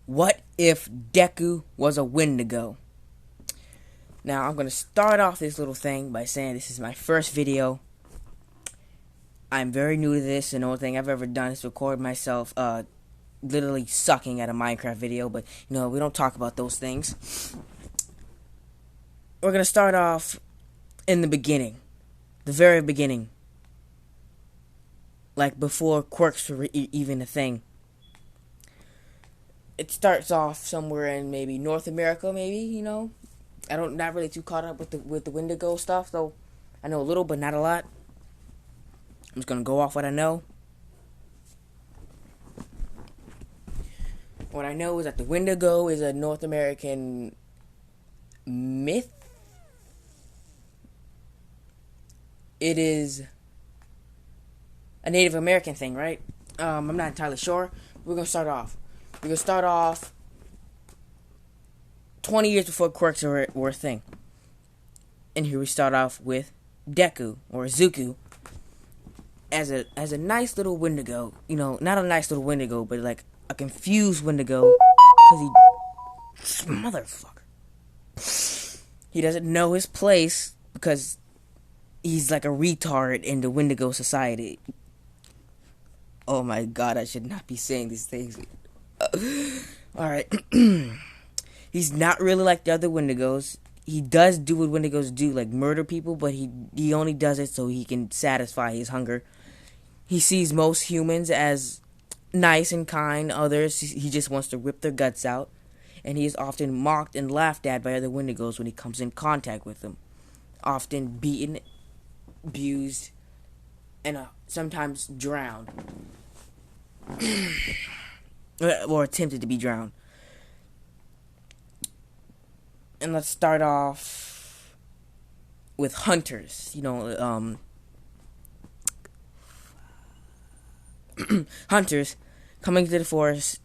What if Deku was a wendigo? Now, I'm going to start off this little thing by saying this is my first video. I'm very new to this, and the only thing I've ever done is record myself literally sucking at a Minecraft video, but, we don't talk about those things. We're going to start off in the beginning. The very beginning. Like, before quirks were even a thing. It starts off somewhere in maybe North America, maybe, not really too caught up with the Wendigo stuff, though I know a little, but not a lot. I'm just gonna go off what I know. What I know is that the Wendigo is a North American myth. It is a Native American thing, right? I'm not entirely sure. We're gonna start off 20 years before quirks were a thing. And here we start off with Deku, or Zuku, as a nice little wendigo. Not a nice little wendigo, but like a confused wendigo. Because motherfucker. He doesn't know his place because he's like a retard in the Wendigo society. Oh my god, I should not be saying these things. Alright. He's not really like the other Wendigos. He does do what Wendigos do, like murder people, but he only does it so he can satisfy his hunger. He sees most humans as nice and kind. Others, he just wants to rip their guts out. And he is often mocked and laughed at by other Wendigos when he comes in contact with them. Often beaten, abused, and sometimes drowned. Or attempted to be drowned. And let's start off with hunters. Hunters coming to the forest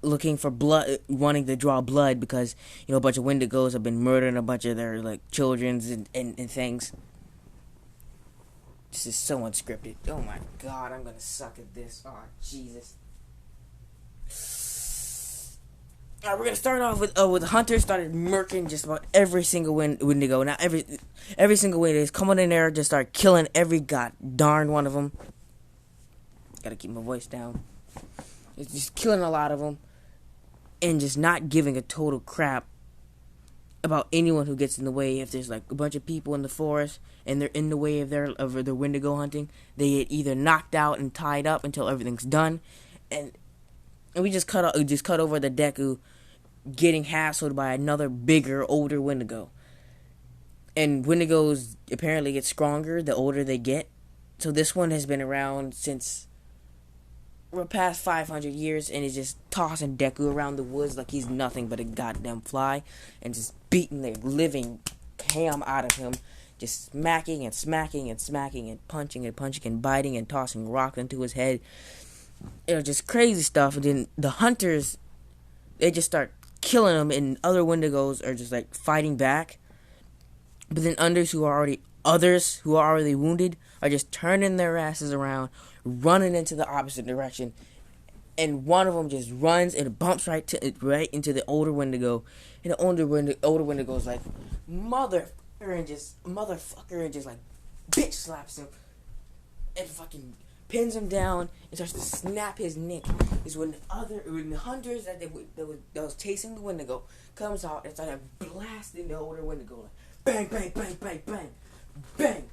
looking for blood, wanting to draw blood because, a bunch of Wendigos have been murdering a bunch of their, children's and things. This is so unscripted. Oh my god, I'm gonna suck at this. Oh, Jesus. Alright, we're gonna start off with hunters started murking just about every single Wendigo. Now every single Wendigo is coming in there, just start killing every god darn one of them. Gotta keep my voice down. It's just killing a lot of them, and just not giving a total crap about anyone who gets in the way. If there's a bunch of people in the forest and they're in the way of their Wendigo hunting, they get either knocked out and tied up until everything's done, and we just cut over the Deku getting hassled by another bigger, older Wendigo. And Wendigos apparently get stronger the older they get. So this one has been around since past 500 years, and is just tossing Deku around the woods like he's nothing but a goddamn fly, and just beating the living ham out of him, just smacking and smacking and smacking and punching and biting and tossing rocks into his head. Just crazy stuff. And then the hunters, they just start killing them, and other Wendigos are just fighting back. But then others who are already wounded are just turning their asses around, running into the opposite direction, and one of them just runs and bumps right into the older Wendigo, and the older Wendigo is like motherfucker, and just bitch slaps him and fucking pins him down and starts to snap his neck. Is when the hunters that was chasing the Wendigo comes out and started blasting the older Wendigo, bang bang bang bang bang bang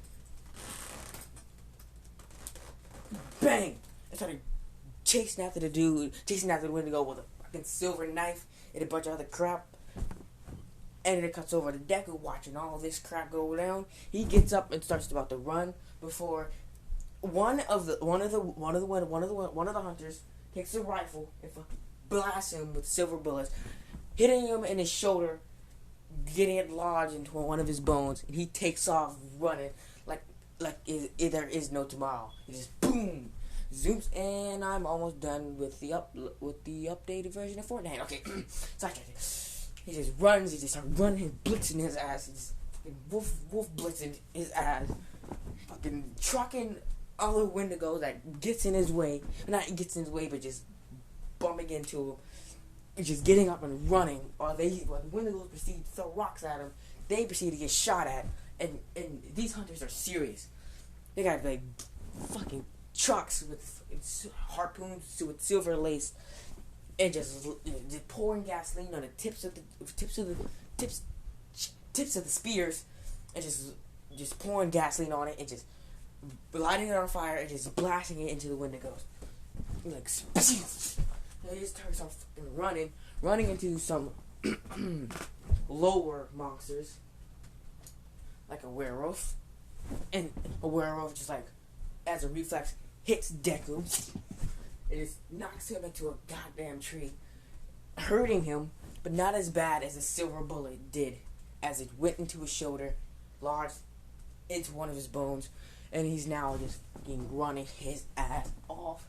bang, and started chasing after the Wendigo with a fucking silver knife and a bunch of other crap. And it cuts over to Deku watching all this crap go down. He gets up and starts about to run before one of the hunters takes a rifle and fucking blasts him with silver bullets, hitting him in his shoulder, getting it lodged into one of his bones, and he takes off running like there is no tomorrow. He just boom, zooms, and I'm almost done with the updated version of Fortnite. Okay, sorry. He just runs. He just starts running and blitzing his ass. He just wolf blitzing his ass, fucking trucking other Wendigo that gets in his way. Not gets in his way, but just bumping into him. just getting up and running, while the Wendigos proceed to throw rocks at him. They proceed to get shot at, and these hunters are serious. They got like fucking trucks with harpoons with silver lace, and just pouring gasoline on the tips of the spears, and just pouring gasoline on it, and just lighting it on fire, and just blasting it into the Wendigos. Like, he just turns off running into some lower monsters, like a werewolf, and a werewolf just like, as a reflex, hits Deku, and just knocks him into a goddamn tree, hurting him, but not as bad as a silver bullet did, as it went into his shoulder, lodged into one of his bones, and he's now just fucking running his ass off.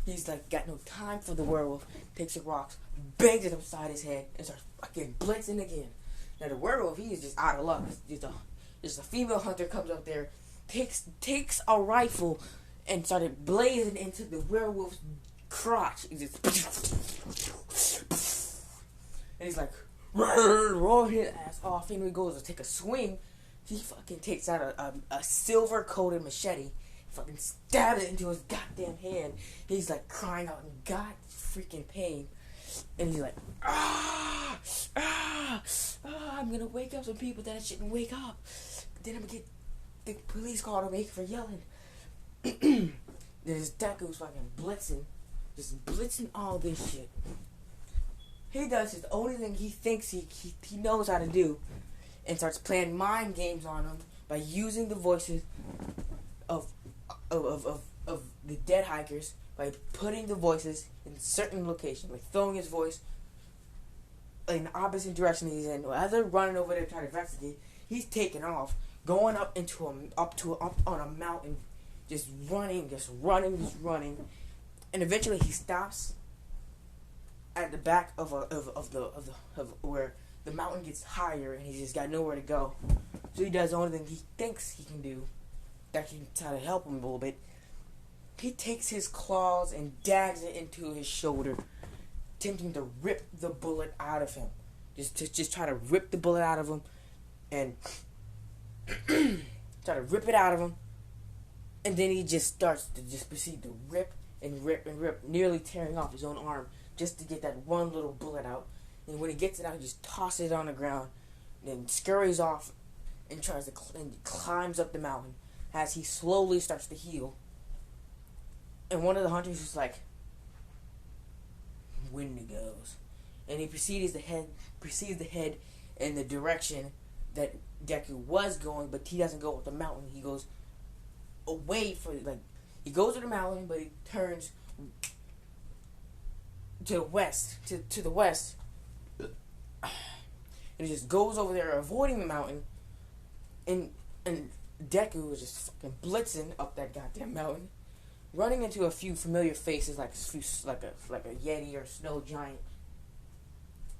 He's like got no time for the werewolf, takes the rocks, bangs it upside his head, and starts fucking blitzing again. Now the werewolf, he is just out of luck. Just a female hunter comes up there, takes a rifle, and started blazing into the werewolf's crotch. He just, and he's like, roll his ass off, and he goes to take a swing. He fucking takes out a silver-coated machete, fucking stabs it into his goddamn hand. He's like crying out in god freaking pain, and he's like, I'm gonna wake up some people that I shouldn't wake up. Then I'm gonna get the police called on me for yelling. Then his Deku's fucking blitzing all this shit. He does his only thing he thinks he knows how to do, and starts playing mind games on him by using the voices of the dead hikers, by putting the voices in certain locations, like throwing his voice in the opposite direction he's in. As they're running over there trying to investigate, he's taking off, going up on a mountain, just running, and eventually he stops at the back of where the mountain gets higher, and he's just got nowhere to go. So he does the only thing he thinks he can do that can try to help him a little bit. He takes his claws and dags it into his shoulder, attempting to rip the bullet out of him. Just try to rip the bullet out of him, and try to rip it out of him. And then he just starts to just proceed to rip, nearly tearing off his own arm just to get that one little bullet out. And when he gets it out, he just tosses it on the ground, then scurries off and climbs up the mountain as he slowly starts to heal. And one of the hunters is like, Wendigos. And he proceeds to head in the direction that Deku was going, but he doesn't go up the mountain. He goes away he goes to the mountain, but he turns to the west, and he just goes over there, avoiding the mountain, and Deku is just fucking blitzing up that goddamn mountain, running into a few familiar faces, like a Yeti or a snow giant,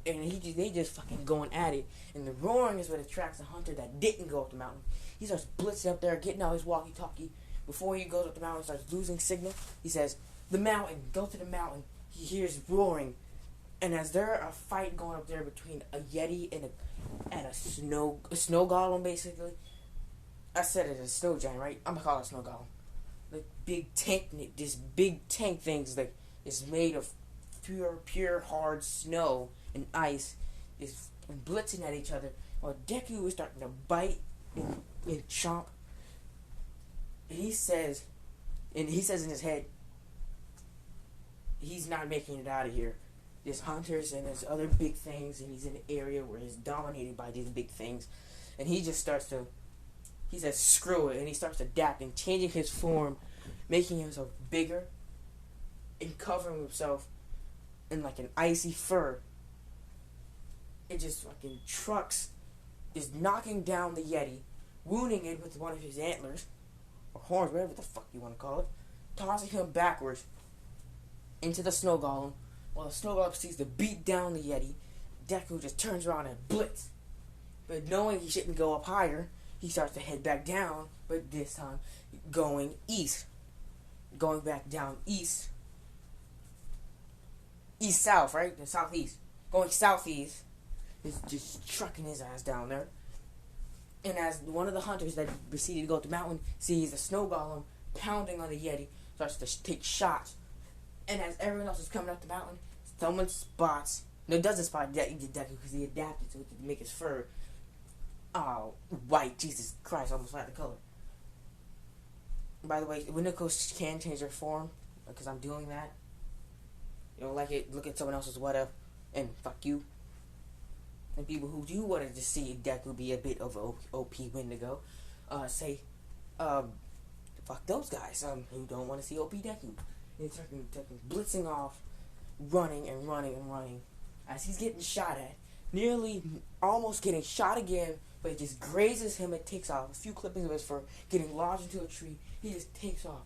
and they just fucking going at it, and the roaring is what attracts the hunter that didn't go up the mountain. He starts blitzing up there, getting out his walkie-talkie. Before he goes up the mountain, starts losing signal. He says, "The mountain, go to the mountain." He hears roaring, and as there a fight going up there between a Yeti and a snow golem, basically. I said it as a snow giant, right? I'm gonna call it a snow golem. Like this big tank things like is made of pure hard snow and ice, is blitzing at each other while Deku is starting to bite and chomp. And he says in his head, he's not making it out of here. There's hunters and there's other big things, and he's in an area where he's dominated by these big things. And he says, screw it, and he starts adapting, changing his form, making himself bigger, and covering himself in like an icy fur. It just fucking trucks, is knocking down the Yeti, wounding it with one of his antlers, or horns, whatever the fuck you want to call it, tossing him backwards into the snow golem, while the snow golem proceeds to beat down the Yeti. Deku just turns around and blitz. But knowing he shouldn't go up higher, he starts to head back down, but this time going east. Going back down east. East-south, right? The southeast. going southeast. He's just trucking his ass down there. And as one of the hunters that proceeded to go up the mountain sees a snow golem pounding on the Yeti, starts to take shots. And as everyone else is coming up the mountain, someone spots. No, doesn't spot Deku because he adapted so he could make his fur white. Jesus Christ, almost like the color. By the way, Wendigos can change their form because I'm doing that. You don't like it? Look at someone else's what up and fuck you. And people who do want to just see Deku be a bit of an OP Wendigo, say, fuck those guys who don't want to see OP Deku. And he's blitzing off, running and running and running as he's getting shot at, nearly almost getting shot again, but it just grazes him and takes off. A few clippings of his fur getting lodged into a tree. He just takes off.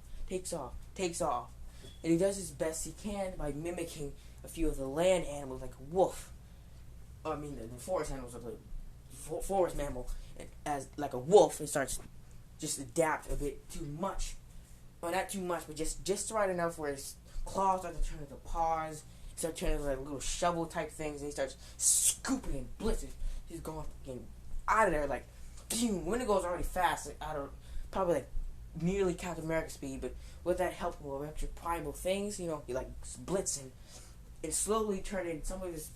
And he does his best he can by mimicking a few of the land animals like a wolf. I mean, the forest animals are the forest mammal. As like a wolf, it starts just adapt a bit too much. Well, not too much, but just right enough where his claws start to turn into paws. Start turning into like little shovel type things, and he starts scooping and blitzing. He's going out of there like, boom. Wendigo's already fast, like, out of probably like nearly Captain America speed, but with that help of extra primal things, he like blitzing and slowly turning some of his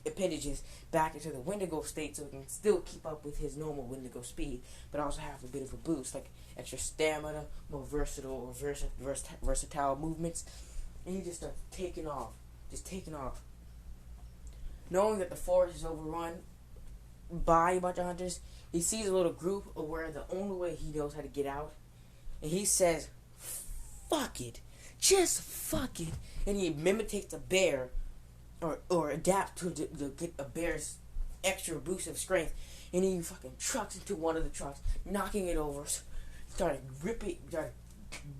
appendages back into the Wendigo state, so he can still keep up with his normal Wendigo speed, but also have a bit of a boost, like extra stamina, more versatile or versatile movements, and he just starts taking off. Knowing that the forest is overrun by a bunch of hunters, he sees a little group where the only way he knows how to get out, and he says, fuck it. Just fuck it. And he imitates a bear, or adapts to get a bear's extra boost of strength, and he fucking trucks into one of the trucks, knocking it over, started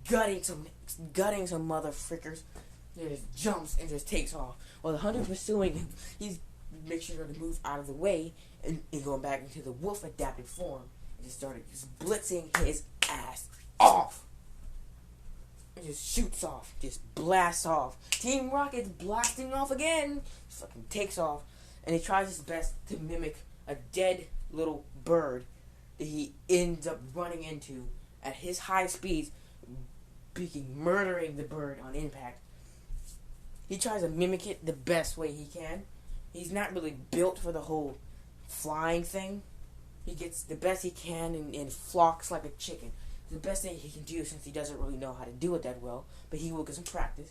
gutting some mother frickers. He just jumps and just takes off. While the hunter pursuing him, he's making sure to move out of the way and going back into the wolf adapted form. And just started blitzing his ass off. And just shoots off. Just blasts off. Team Rocket's blasting off again. Just fucking takes off. And he tries his best to mimic a dead little bird that he ends up running into at his high speeds, murdering the bird on impact. He tries to mimic it the best way he can. He's not really built for the whole flying thing. He gets the best he can and flocks like a chicken. The best thing he can do, since he doesn't really know how to do it that well, but he will get some practice.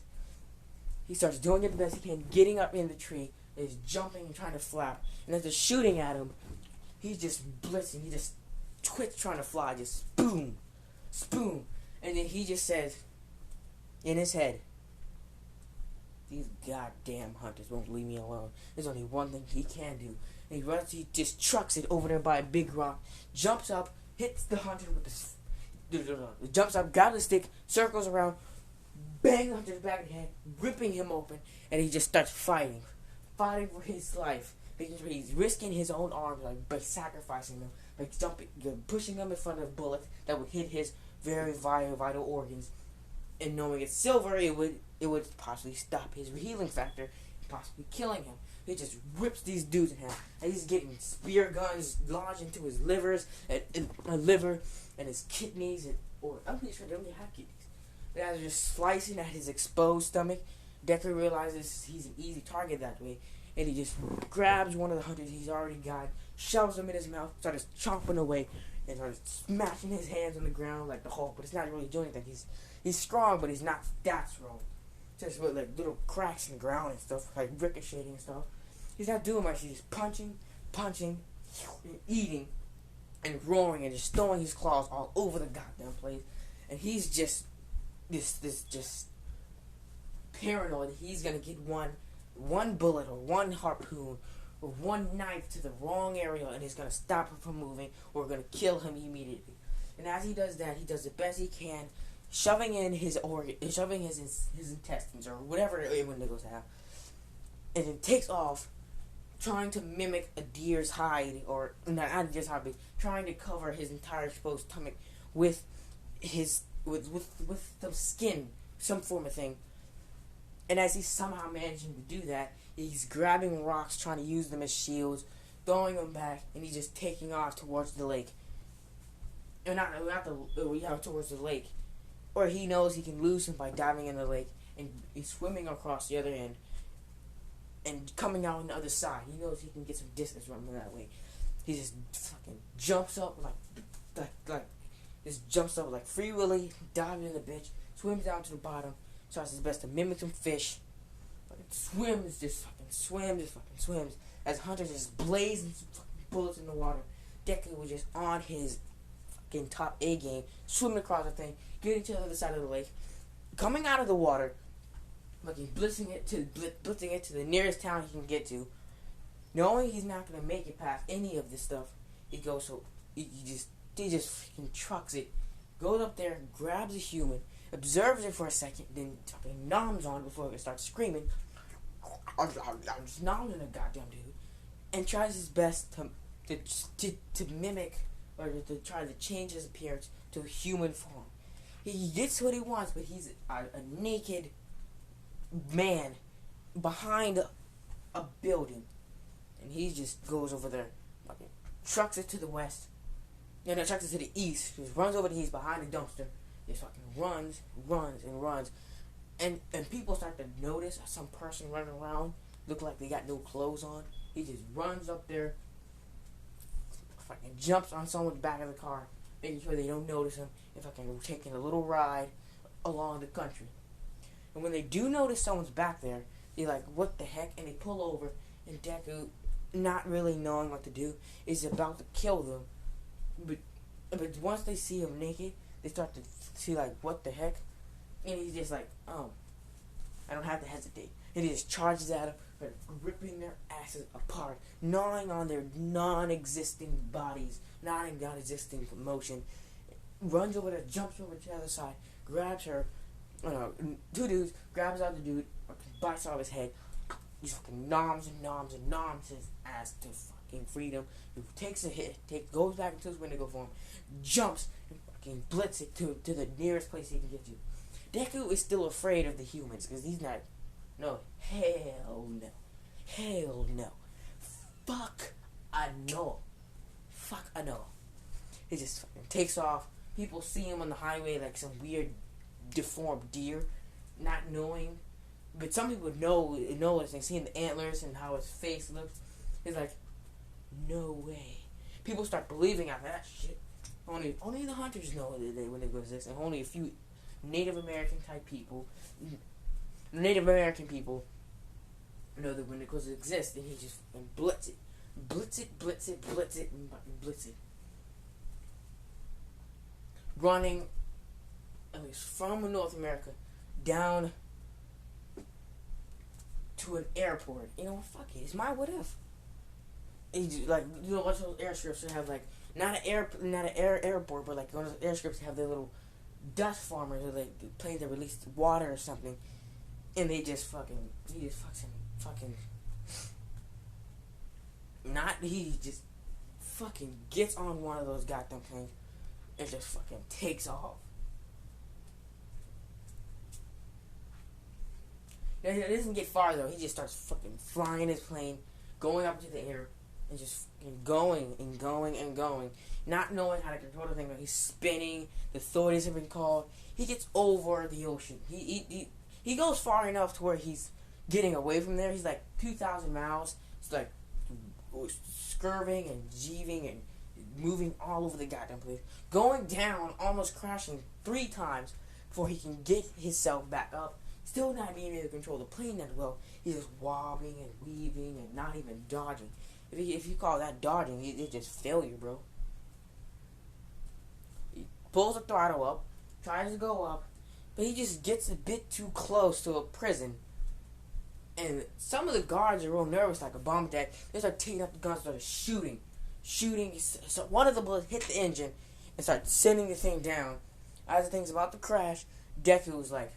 He starts doing it the best he can, getting up in the tree, is jumping and trying to flap. And as they're shooting at him, he's just blitzing. He just twits trying to fly, just boom, spoom. And then he just says, in his head, these goddamn hunters won't leave me alone. There's only one thing he can do. And he just trucks it over there by a big rock, jumps up, hits the hunter with jumps up, grabs the stick, circles around, bang the hunter's back of the head, ripping him open, and he just starts fighting for his life. He's risking his own arms by sacrificing them, by pushing them in front of bullets that would hit his very vital organs. And knowing it's silver, it would possibly stop his healing factor, possibly killing him. He just rips these dudes in half, and he's getting spear guns lodged into his liver and his kidneys, or I'm pretty sure they don't have kidneys. The guys are just slicing at his exposed stomach. Deku realizes he's an easy target that way, and he just grabs one of the hunters he's already got, shoves him in his mouth, starts chomping away, and starts smashing his hands on the ground like the Hulk. But it's not really doing anything. He's strong, but he's not that strong. Just with like little cracks in the ground and stuff, like ricocheting and stuff. He's not doing much. He's just punching, and eating, and roaring, and just throwing his claws all over the goddamn place. And he's just just paranoid. He's gonna get one bullet or one harpoon or one knife to the wrong area, and it's gonna stop him from moving, or gonna kill him immediately. And as he does that, he does the best he can, shoving in his intestines or whatever wendigos have, and it takes off, trying to mimic a deer's hide, or not a deer's hide, but trying to cover his entire exposed stomach with some skin, some form of thing. And as he's somehow managing to do that, He's grabbing rocks, trying to use them as shields, throwing them back, and he's just taking off towards the lake. Or towards the lake. Or he knows he can lose him by diving in the lake and he's swimming across the other end and coming out on the other side. He knows he can get some distance from him that way. He just fucking jumps up like Free Willy, dives in the bitch, swims down to the bottom, tries his best to mimic some fish, fucking swims, as Hunter just blazing some fucking bullets in the water. Deku was just on his fucking top A game, swimming across the thing, getting to the other side of the lake, coming out of the water, fucking blitzing it to the nearest town he can get to, knowing he's not gonna make it past any of this stuff. He just freaking trucks it, goes up there, grabs a human, observes it for a second, then fucking noms on it before it starts screaming. I'm just nomming a goddamn dude, and tries his best to mimic or to try to change his appearance to a human form. He gets what he wants, but he's a naked man behind a building, and he just goes over there, fucking trucks it to the west. Trucks it to the east. Just runs over to the east behind the dumpster. Just fucking runs. And people start to notice some person running around look like they got no clothes on. He just runs up there, fucking jumps on someone's back of the car, making sure they don't notice him, and fucking taking a little ride along the country. And when they do notice someone's back there, they're like, what the heck? And they pull over, and Deku, not really knowing what to do, is about to kill them. But once they see him naked, they start to see, like, what the heck? And he's just like, I don't have to hesitate. And he just charges at them, ripping their asses apart, gnawing on their non-existing bodies, non-existing motion. Runs over there, jumps over to the other side, grabs her, two dudes, grabs out the dude, bites off his head. He fucking noms his ass to fucking freedom. He takes a hit, goes back into his wendigo form, jumps, and fucking blitz it to the nearest place he can get to. Deku is still afraid of the humans, because he's not, hell no. Fuck a no. He just fucking takes off. People see him on the highway like some weird, deformed deer, not knowing. But some people know it. They see the antlers and how his face looks. It's like, no way. People start believing after that shit. Only the hunters know that Wendigo exists, and only a few Native American people know that Wendigos exist, and he just blitz it. Running, at least from North America, down to an airport. Fuck it. It's my what if. What's those airstrips that have not an airport, but one of those airstrips have their little dust farmers or the planes that release water or something, and he just fucking gets on one of those goddamn planes and just fucking takes off. It doesn't get far though. He just starts fucking flying his plane, going up into the air, and just going, not knowing how to control the thing. He's spinning. The authorities have been called. He gets over the ocean. He goes far enough to where he's getting away from there. He's like 2,000 miles. It's like scurving and jeeving and moving all over the goddamn place, going down, almost crashing 3 times before he can get himself back up. Still not being able to control the plane that well. He's just wobbling and weaving and not even dodging. If you call that dodging, it's just failure, bro. He pulls the throttle up, tries to go up, but he just gets a bit too close to a prison. And some of the guards are real nervous, like a bomb attack. They start taking up the guns and start shooting. So one of the bullets hit the engine and start sending the thing down. As the thing's about to crash, Deku was like,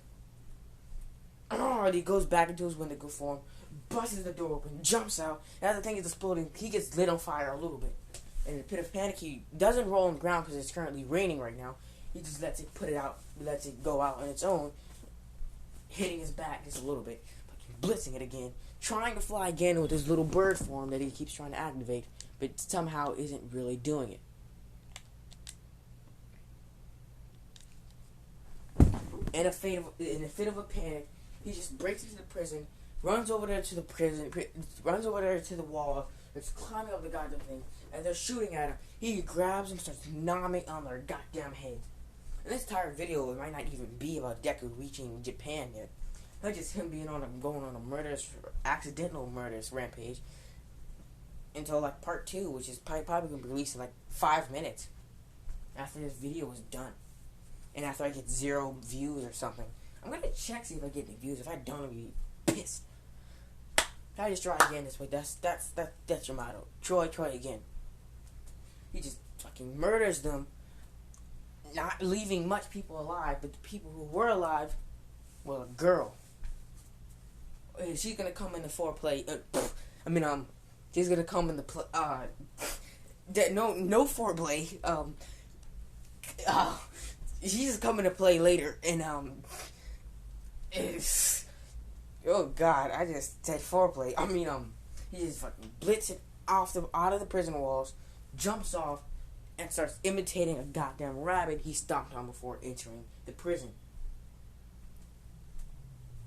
he goes back into his wendigo form, busts the door open, jumps out, and as the thing is exploding, he gets lit on fire a little bit. In a pit of panic, he doesn't roll on the ground because it's currently raining right now. He just lets it go out on its own, hitting his back just a little bit, blitzing it again, trying to fly again with his little bird form that he keeps trying to activate, but somehow isn't really doing it. In a fit of a panic, he just breaks into the prison, runs over there to the wall, that's climbing up the goddamn thing, and they're shooting at him. He grabs them, starts nomming on their goddamn heads. And this entire video, it might not even be about Deku reaching Japan yet. Not just him going on a accidental murderous rampage until like part 2, which is probably going to be released in like 5 minutes after this video is done. And after I get 0 views or something. I'm going to check, see if I get any views. If I don't, I'll be pissed. If I just try again this way, that's your motto. Try again. He just fucking murders them, not leaving much people alive, but the people who were alive, well, a girl. She's gonna come in the foreplay. She's gonna come in the no foreplay. She's just coming to play later, and oh god, I just said foreplay. He just fucking blitzes out of the prison walls, jumps off, and starts imitating a goddamn rabbit he stomped on before entering the prison.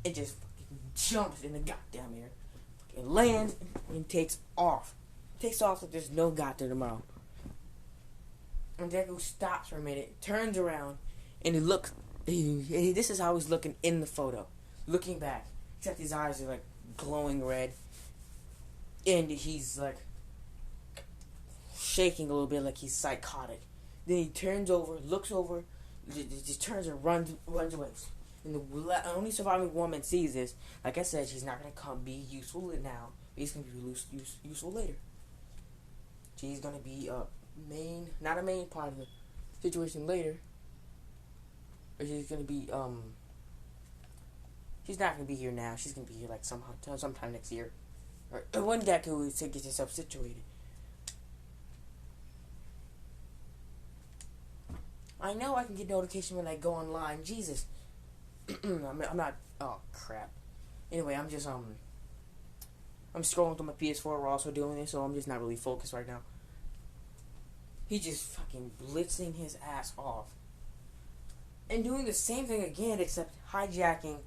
It just fucking jumps in the goddamn air, fucking lands, and takes off. Takes off like there's no goddamn tomorrow. And Deku stops for a minute, turns around, and he looks. This is how he's looking in the photo, looking back. Except his eyes are like glowing red, and he's like shaking a little bit, like he's psychotic. Then he turns over, looks over, just turns and runs away. And the only surviving woman sees this. Like I said, she's not gonna be useful now. But he's gonna be useful later. She's gonna be not a main part of the situation later. But she's gonna be she's not gonna be here now. She's gonna be here like sometime next year, or when Deku gets himself situated. I know I can get notification when I go online. Jesus. I'm not. Oh crap. Anyway, I'm just I'm scrolling through my PS4. We're also doing this, so I'm just not really focused right now. He just fucking blitzing his ass off, and doing the same thing again, except hijacking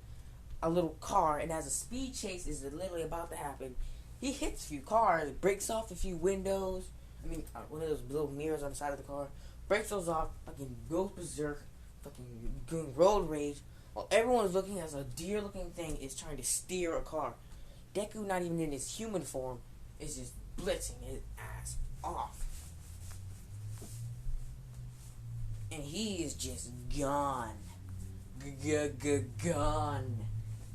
a little car. And as a speed chase is literally about to happen, he hits a few cars, breaks off a few windows. One of those little mirrors on the side of the car. Breaks those off, fucking goes berserk, fucking doing road rage, while everyone is looking as a deer-looking thing is trying to steer a car. Deku, not even in his human form, is just blitzing his ass off. And he is just gone. Gone.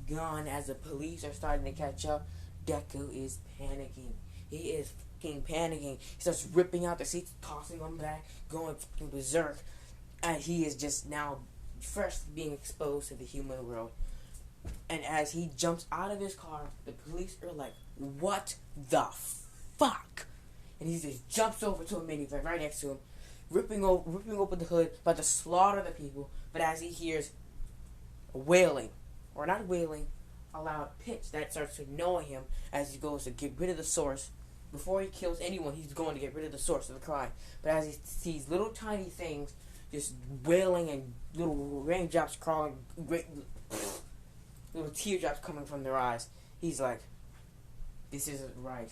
Gone. As the police are starting to catch up, Deku is panicking. He is fucking panicking. He starts ripping out the seats, tossing them back, going fucking berserk. And he is just now first being exposed to the human world. And as he jumps out of his car, the police are like, what the fuck? And he just jumps over to a minivan right next to him, ripping open the hood, about to slaughter the people. But as he hears a wailing, or not wailing, a loud pitch that starts to annoy him as he goes to get rid of the source. Before he kills anyone, he's going to get rid of the source of the cry. But as he sees little tiny things just wailing and little raindrops crawling, little teardrops coming from their eyes, he's like, this isn't right.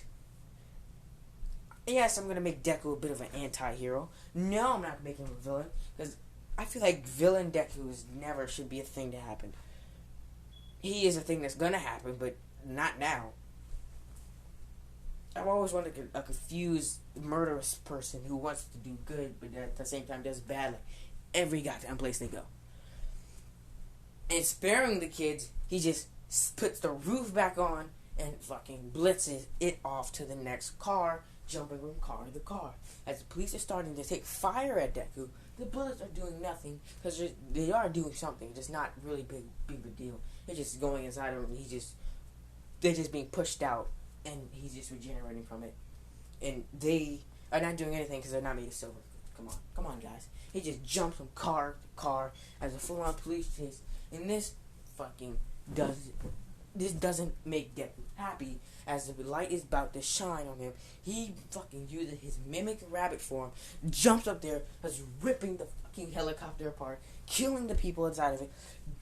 Yes, I'm going to make Deku a bit of an anti-hero. No, I'm not making him a villain, because I feel like villain Deku never should be a thing to happen. He is a thing that's going to happen, but not now. I've always wanted a confused, murderous person who wants to do good, but at the same time does bad, like every goddamn place they go. And sparing the kids, he just puts the roof back on and fucking blitzes it off to the next car, jumping from car to car. As the police are starting to take fire at Deku, the bullets are doing nothing, because they are doing something, just not really big a deal. They're just going inside him, and they're just being pushed out. And he's just regenerating from it. And they are not doing anything because they're not made of silver. Come on, guys. He just jumps from car to car as a full-on police chase. And this fucking does it. this doesn't make Deku happy. As the light is about to shine on him, he fucking uses his mimic rabbit form, jumps up there, starts ripping the fucking helicopter apart, killing the people inside of it,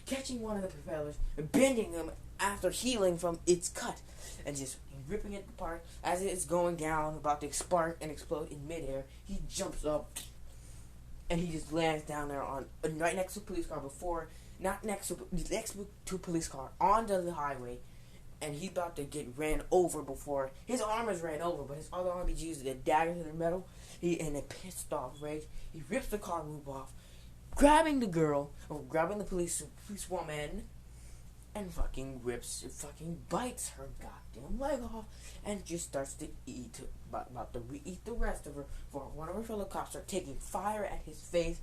catching one of the propellers, bending them after healing from its cut, and just ripping it apart. As it is going down, about to spark and explode in midair, he jumps up and he just lands down there on right next to a police car not next to a police car onto the highway, and he's about to get ran over before his arm is ran over, but his other arm is used a dagger to the metal. He in a pissed off rage, he rips the car roof off, grabbing the girl or grabbing the police woman, and fucking bites her goddamn leg off, and just starts to about to eat the rest of her. For one of her fellow cops are taking fire at his face,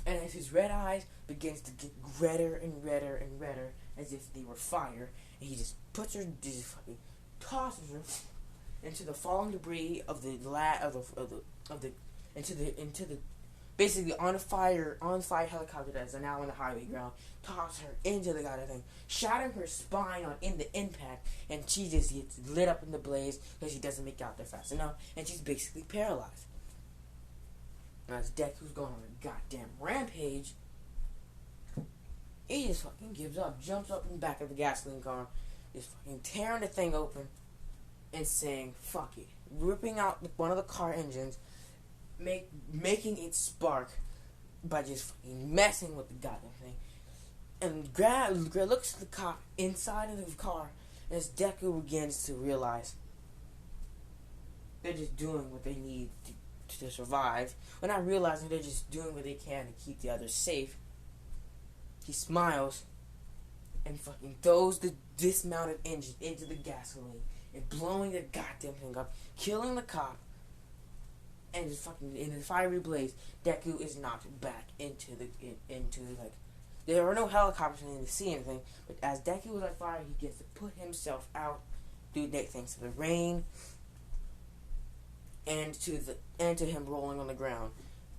and as his red eyes begins to get redder and redder and redder, as if they were fire, and he just puts her, just fucking tosses her into the falling debris of the into the basically on fire helicopter that is now on the highway ground. Toss her into the goddamn thing, shattering her spine in the impact, and she just gets lit up in the blaze because she doesn't make out there fast enough, and she's basically paralyzed. As Deku's going on a goddamn rampage, he just fucking gives up, jumps up in the back of the gasoline car, just fucking tearing the thing open, and saying, fuck it. Ripping out one of the car engines, making it spark by just fucking messing with the goddamn thing. And looks at the cop inside of the car, as Deku begins to realize they're just doing what they need to survive. When not realizing they're just doing what they can to keep the others safe, he smiles and fucking throws the dismounted engine into the gasoline and blowing the goddamn thing up, killing the cop, and just fucking in the fiery blaze, Deku is knocked back into like, there are no helicopters in to see anything, but as Deku is on fire, he gets to put himself out, thanks to the rain, and to him rolling on the ground,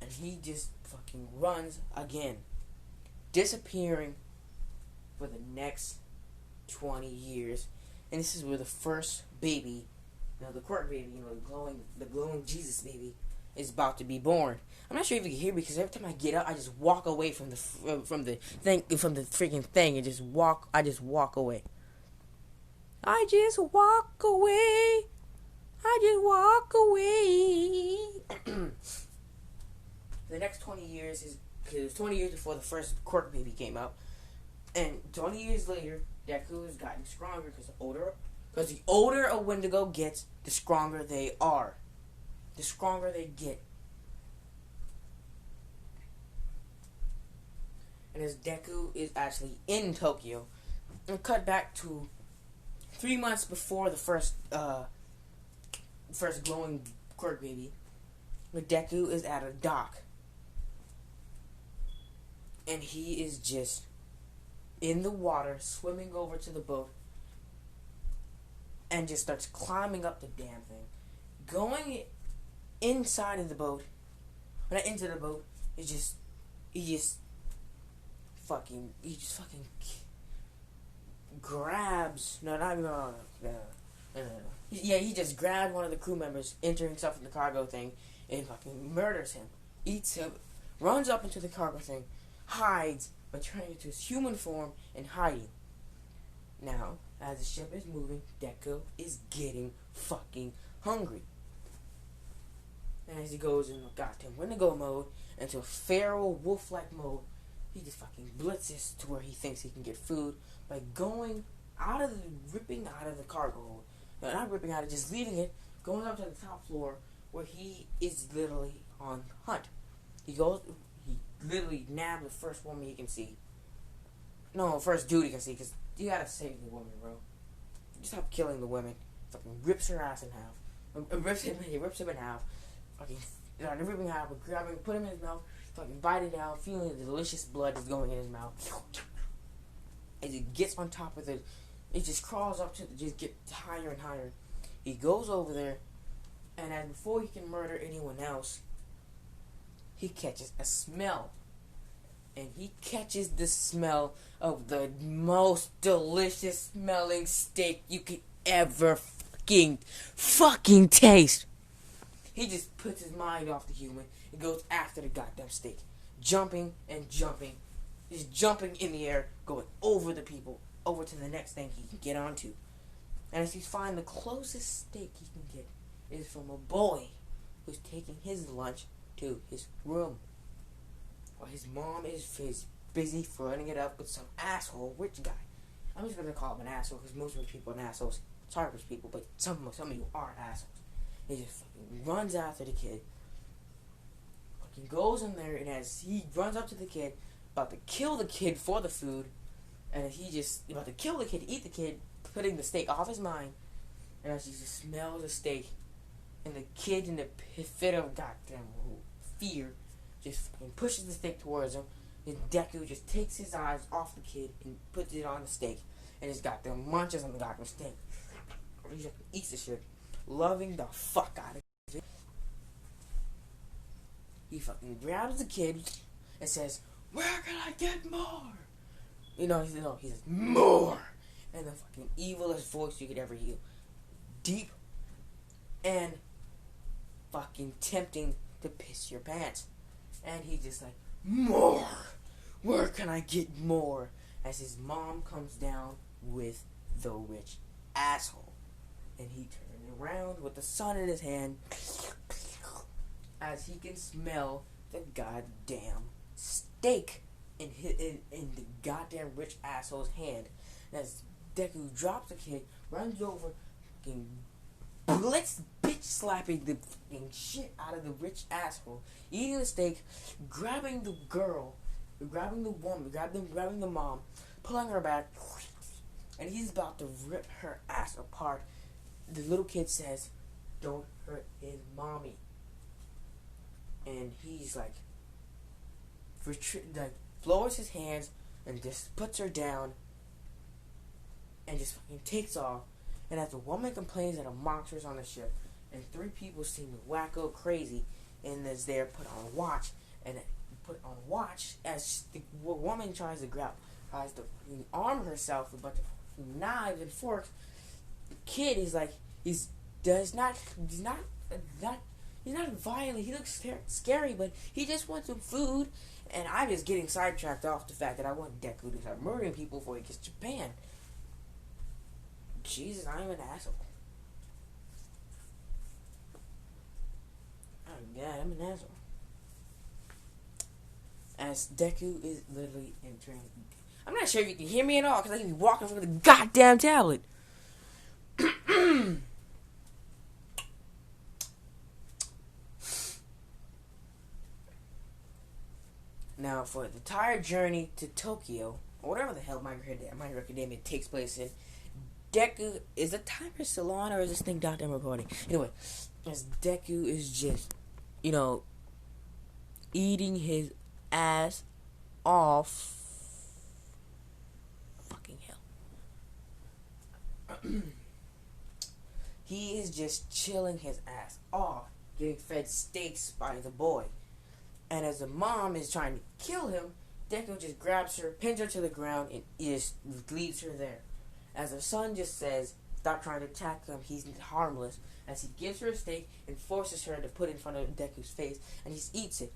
and he just fucking runs again, disappearing for the next 20 years, and this is where the first baby, the quirk baby, the glowing Jesus baby, is about to be born. I'm not sure if you can hear me because every time I get up, I just walk away from the freaking thing, and I just walk away. I just walk away. The next 20 years because it was 20 years before the first quirk baby came out, and 20 years later, Deku has gotten stronger because the older a Wendigo gets, the stronger they are. The stronger they get. And as Deku is actually in Tokyo, and cut back to 3 months before the first glowing quirk baby, where Deku is at a dock, and he is just in the water, swimming over to the boat, and just starts climbing up the damn thing, going inside of the boat, not into the boat. He just fucking grabs. No, not even. No. Yeah, he just grabbed one of the crew members, entering himself in the cargo thing, and fucking murders him, eats him, runs up into the cargo thing, hides, by turning into his human form and hiding. Now, as the ship is moving, Deku is getting fucking hungry. And as he goes in a goddamn Wendigo mode, into a feral wolf-like mode, he just fucking blitzes to where he thinks he can get food by ripping out of the cargo hold. No, not ripping out of, just leaving it, going up to the top floor, where he is literally on hunt. He literally nabbed the first woman he can see. No, first dude he can see, because you gotta save the woman, bro. You stop killing the women. Fucking rips her ass in half. He rips him in half. Fucking, ripping half, grabbing, put him in his mouth, fucking biting down, feeling the delicious blood that's going in his mouth. As he gets on top of it, it just crawls up to just get higher and higher. He goes over there, and as before he can murder anyone else, he catches a smell. and he catches the smell of the most delicious smelling steak you could ever fucking taste. He just puts his mind off the human and goes after the goddamn steak. Jumping and jumping. Just jumping in the air, going over the people, over to the next thing he can get onto. And as he's finding the closest steak he can get is from a boy who's taking his lunch to his room. While his mom is busy running it up with some asshole rich guy. I'm just going to call him an asshole because most of the people are assholes. Sorry for people, but some of you aren't assholes. He just fucking runs after the kid. Fucking goes in there, and as he runs up to the kid, about to kill the kid for the food, and he just about to kill the kid, eat the kid, putting the steak off his mind, and as he just smells the steak, and the kid in the fit of goddamn fear just fucking pushes the steak towards him, and Deku just takes his eyes off the kid and puts it on the steak, and just goddamn munches on the goddamn steak. He just eats the shit, loving the fuck out of it. He fucking grabs the kid and says, "Where can I get more?" He says, "More!" And the fucking evilest voice you could ever hear. Deep and fucking tempting to piss your pants. And he's just like, "More! Where can I get more?" As his mom comes down with the rich asshole. And he turns around with the sun in his hand as he can smell the goddamn steak in the goddamn rich asshole's hand. And as Deku drops the kid, runs over, fucking bitch slapping the fucking shit out of the rich asshole, eating the steak, grabbing the girl, grabbing the woman, grabbing the mom, pulling her back, and he's about to rip her ass apart. The little kid says, "Don't hurt his mommy." And he's like lowers his hands and just puts her down and just fucking takes off. And as the woman complains that a monster's on the ship, and 3 people seem wacko crazy, and as they're put on watch as the woman tries to arm herself with a bunch of knives and forks. The kid is like, he's not violent. He looks scary, but he just wants some food. And I'm just getting sidetracked off the fact that I want Deku to start murdering people before he gets to Japan. Jesus, I'm an asshole. Oh God, I'm an asshole. As Deku is literally entering, I'm not sure if you can hear me at all because I can be walking from the goddamn tablet. Now, for the entire journey to Tokyo, or whatever the hell My Hero Academia takes place in, Deku, is the timer still on, or is this thing goddamn recording? Anyway, as Deku is just, eating his ass off. Fucking hell. He is just chilling his ass off, getting fed steaks by the boy. And as the mom is trying to kill him, Deku just grabs her, pins her to the ground, and just leaves her there. As the son just says, "Stop trying to attack him, he's harmless," as he gives her a steak and forces her to put it in front of Deku's face, and he eats it.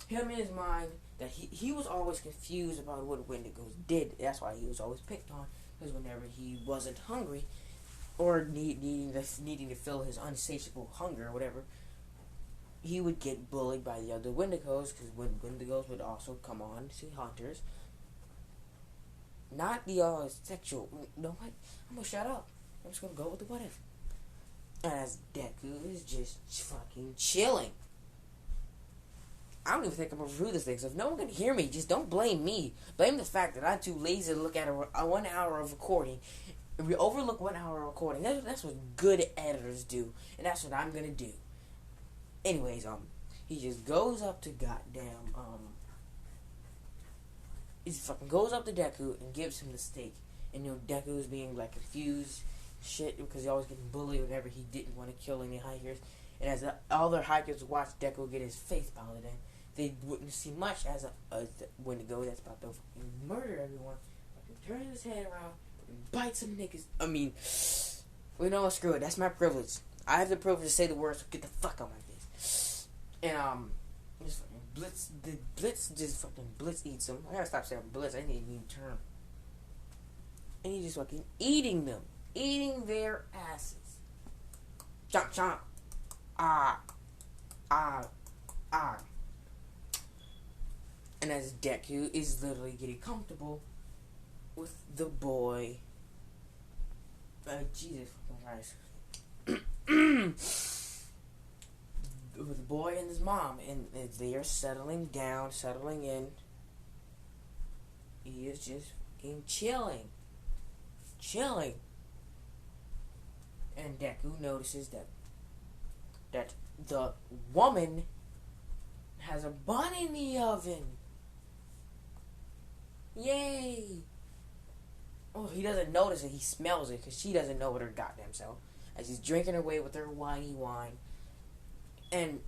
Him in his mind, that he was always confused about what Wendigos did. That's why he was always picked on, because whenever he wasn't hungry, or needing to fill his insatiable hunger or whatever, he would get bullied by the other Wendigos, because Wendigos would also come on to hunters. Not the sexual. You know what? I'm gonna shut up. I'm just gonna go with the whatever. As Deku is just fucking chilling. I don't even think I'm gonna review this thing, so if no one can hear me, just don't blame me. Blame the fact that I'm too lazy to look at a 1 hour of recording. If we overlook 1 hour of recording, that's what good editors do, and that's what I'm gonna do. Anyways, he just goes up to goddamn, he fucking goes up to Deku and gives him the steak. And, Deku is being, confused, shit, because he always getting bullied whenever he didn't want to kill any hikers. And as the other hikers watch Deku get his face pounded in, they wouldn't see much as the wendigo that's about to fucking murder everyone. Fucking turns his head around, fucking bites some niggas. I mean, we know, screw it. That's my privilege. I have the privilege to say the words. So get the fuck out of my face. And just fucking Blitz eats them. I gotta stop saying Blitz. I need a new term. And he's just fucking eating them, eating their asses. Chomp chomp. Ah. And as Deku is literally getting comfortable with the boy. Jesus fucking Christ. With the boy and his mom. And they are settling down, settling in. He is just fucking chilling. And Deku notices that the woman has a bun in the oven. Yay! Oh, he doesn't notice it. He smells it because she doesn't know what her goddamn self. As he's drinking away with her whiny wine. And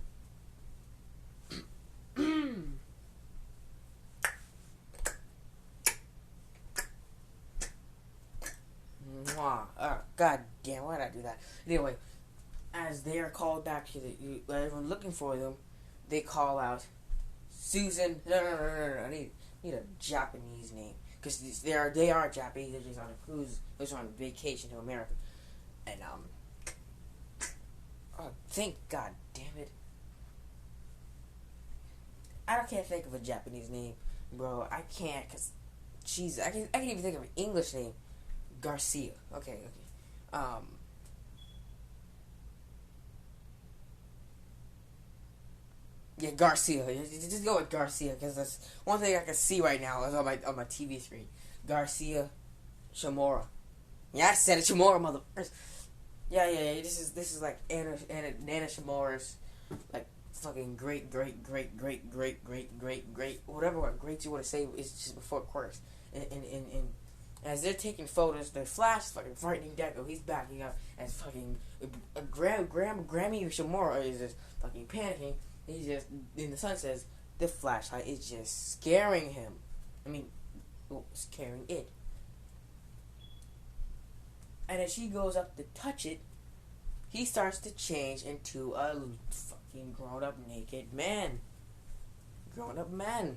God damn, why did I do that? Anyway, as they are called back to everyone looking for them, they call out, Susan. No. I need a Japanese name because they are Japanese. They're just on a cruise. They're just on vacation to America, and oh, thank God damn it! I can't think of a Japanese name, bro. I can't because, jeez, I can even think of an English name. Garcia. Okay. Yeah, Garcia. Just go with Garcia because that's one thing I can see right now is on my TV screen. Garcia Shimura. Yeah, I said it, Shimura, motherfuckers. Yeah. This is like Nana Shimura's like fucking great, whatever what great you want to say is just before quirks. And as they're taking photos, the Flash is fucking frightening Deku. He's backing up as fucking Grammy Shimura is just fucking panicking. He's just, and the sun says the flashlight is just scaring him. Scaring it. And as she goes up to touch it, he starts to change into a fucking grown-up naked man. Grown-up man.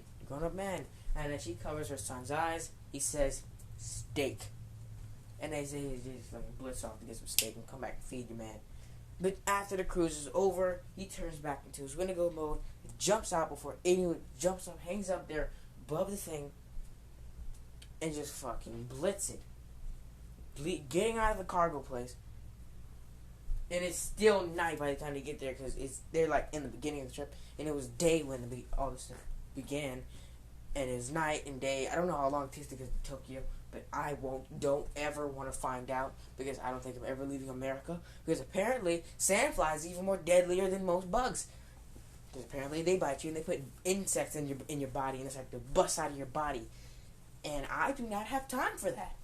And as she covers her son's eyes, he says, steak. And they say he's just fucking blitz off to get some steak and come back and feed your man. But after the cruise is over, he turns back into his wendigo mode, jumps out before anyone jumps up, hangs up there above the thing, and just fucking blitz it. Getting out of the cargo place. And it's still night by the time they get there because they're like in the beginning of the trip, and it was day when all this stuff began. And it's night and day. I don't know how long it takes to get to Tokyo, but I don't ever want to find out because I don't think I'm ever leaving America. Because apparently, sandflies is even more deadlier than most bugs. Because apparently they bite you and they put insects in your body and it's like the bust out of your body. And I do not have time for that.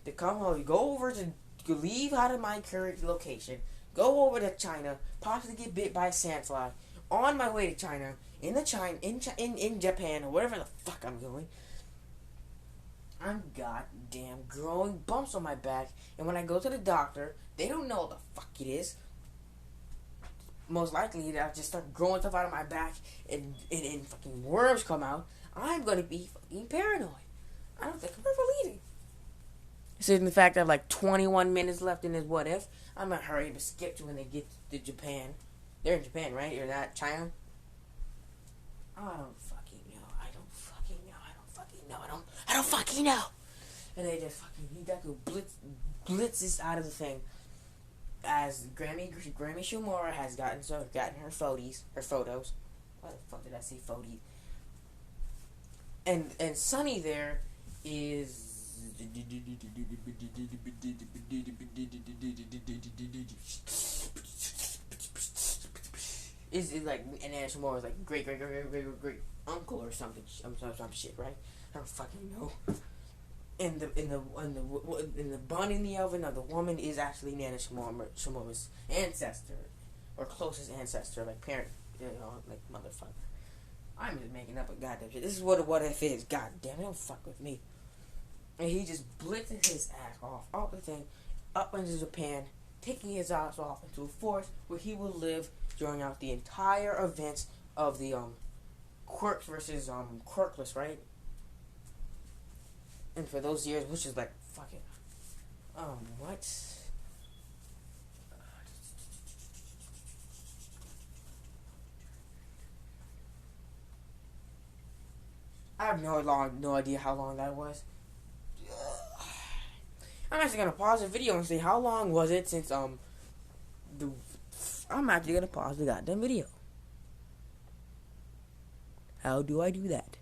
To come home, to leave out of my current location, go over to China, possibly get bit by a sandfly. On my way to China, in Japan, or wherever the fuck I'm going, I'm goddamn growing bumps on my back, and when I go to the doctor, they don't know what the fuck it is. Most likely, I'll just start growing stuff out of my back, and fucking worms come out. I'm gonna be fucking paranoid. I don't think I'm ever leaving. So in the fact I have like 21 minutes left in this what if, I'm gonna hurry to skip to when they get to Japan. They're in Japan, right? You're not China? I don't fucking know. And they just fucking Deku blitzes out of the thing. As Grammy Shimura has gotten her photos. Why the fuck did I say photos? And Sunny there is is like an Shimura's like great uncle or something, some shit, right? I don't fucking know. And the bun in the oven of the woman is actually Nana Shimura's ancestor or closest ancestor, like parent, like motherfucker. I'm just making up a goddamn shit. This is what a what if is. God damn it, don't fuck with me. And he just blitzes his ass off the thing, up into Japan, taking his ass off into a forest where he will live during out the entire events of the Quirks versus Quirkless, right? And for those years, which is like fucking what? I have no idea how long that was. I'm actually gonna pause the video and see how long was it since I'm actually gonna pause the goddamn video. How do I do that?